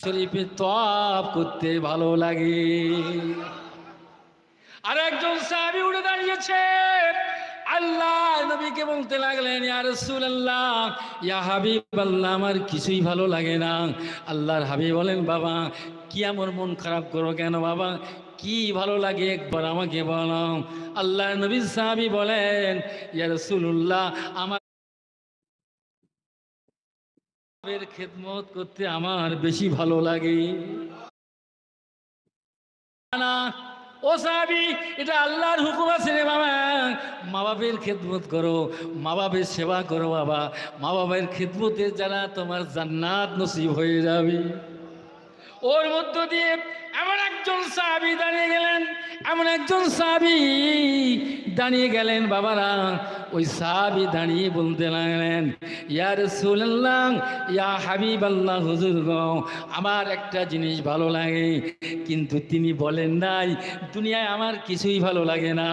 শরীফে তওয়াফ করতে ভালো লাগে। আর একজন সাহাবী উঠে দাঁড়িয়েছে, আল্লাহ নবীকে বলতে লাগলেন, ইয়া রাসূলুল্লাহ, ইয়া হাবিবাল্লাহ, আমার কিছুই ভালো লাগে না। আল্লাহর হাবিব বলেন, বাবা কি এমন মন খারাপ করো কেন বাবা, কি ভালো লাগে একবার আমাকে বলো। আল্লাহর নবী সাহাবী বলেন, ইয়া রাসূলুল্লাহ, আমার খেদমত করতে আমার বেশি ভালো লাগে। না ও সাহাবী, এটা আল্লাহর হুকুম আছে রে বাবা, মা বাবের খেদমত করো, মা বাবের সেবা করো বাবা, মা বাবের খেদমতের যারা তোমার জান্নাত নসিব হয়ে যাবে। ওর মধ্য দিয়ে এমন একজন সাহাবী দাঁড়িয়ে গেলেন, এমন একজন সাহাবী দাঁড়িয়ে গেলেন বাবারা, ওই সাহাবী দাঁড়িয়ে বলতে লাগলেন, ইয়া রাসূলুল্লাহ, ইয়া হাবিবাল্লাহ, হুজুর গো, আমার একটা জিনিস ভালো লাগে, কিন্তু তিনি বলেন নাই দুনিয়ায় আমার কিছুই ভালো লাগে না।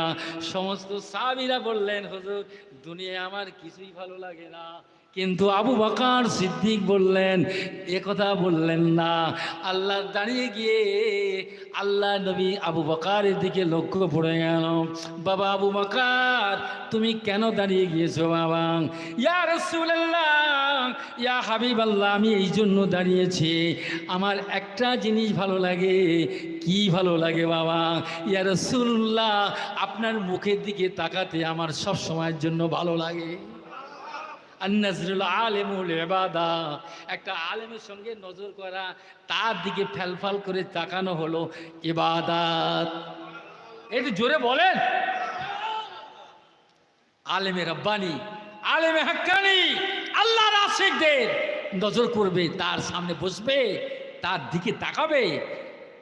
সমস্ত সাহাবীরা বললেন, হুজুর দুনিয়ায় আমার কিছুই ভালো লাগে না। কিন্তু আবু বকর সিদ্দিক বললেন, এ কথা বললেন না। আল্লাহ দাঁড়িয়ে গিয়ে আল্লাহ নবী আবু বকরের দিকে লক্ষ্য পড়ে গেল, বাবা আবু বকর তুমি কেন দাঁড়িয়ে গিয়েছো বাবা? ইয়া রাসূলুল্লাহ, ইয়া হাবিবাল্লাহ, আমি এই জন্য দাঁড়িয়েছি, আমার একটা জিনিস ভালো লাগে। কি ভালো লাগে বাবা? ইয়া রাসূলুল্লাহ, আপনার মুখের দিকে তাকাতে আমার সব সময়ের জন্য ভালো লাগে। আন-নাজরুল আলিমুল ইবাদা, একটা আলেমের সঙ্গে নজর করা, তার দিকে ফ্যালফাল করে তাকানো হলো ইবাদত। একটু জোরে বলেন। আলেমে রব্বানি, আলেমে হাক্কানি, আল্লাহর আশিকদের নজর করবে, তার সামনে বসবে, তার দিকে তাকাবে,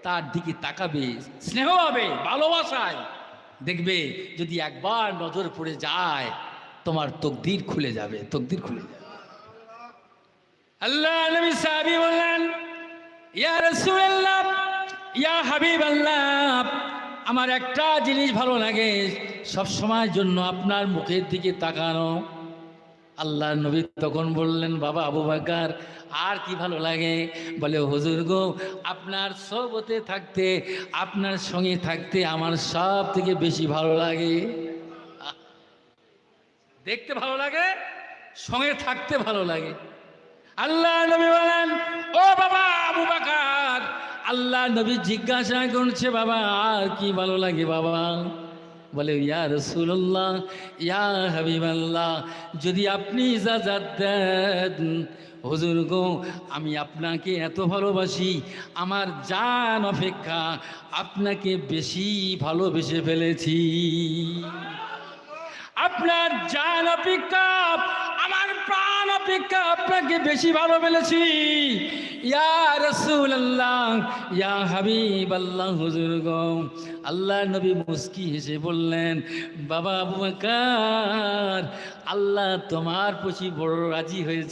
তার দিকে তাকাবে স্নেহ হবে, ভালোবাসায়। দেখবে যদি একবার নজর পড়ে যায়, তোমার তকদির খুলে যাবে, তকদির খুলে যাবে। আল্লাহ নবী সাহাবী বললেন, ইয়া রাসূলুল্লাহ, ইয়া হাবিবাল্লাহ, আমার একটা জিনিস ভালো লাগে, সব সময়ের জন্য আপনার মুখের দিকে তাকানো। আল্লাহ নবী তখন বললেন, বাবা আবু বকর আর কি ভালো লাগে? বলে, হুজুর গো, আপনার সোহবতে থাকতে, আপনার সঙ্গে থাকতে আমার সব থেকে বেশি ভালো লাগে। দেখতে ভালো লাগে, সঙ্গে থাকতে ভালো লাগে। আল্লাহ নবী বলেন, ও বাবা আবু বকর, আল্লাহ নবী জিজ্ঞাসা করছে, বাবা আর কি ভালো লাগে বাবা? বলে, ইয়া রাসূলুল্লাহ, ইয়া হাবিবাল্লাহ, যদি আপনি ইজাজত দেন হুজুর গো, আমি আপনাকে এত ভালোবাসি, আমার জান অপেক্ষা আপনাকে বেশি ভালোবেসে ফেলেছি। আপনার জান অপেক্ষা, আমার প্রাণ অপেক্ষা আপনাকে বেশি ভালো ফেলেছি। ইয়া রাসূলুল্লাহ, ইয়া হাবিবাল্লাহ, হুজুর গো। আল্লাহ নবী মুস্কি হেসে বললেন, বাবা আবু বকর, আল্লাহ তোমার প্রতি বড় রাজি হয়েছে।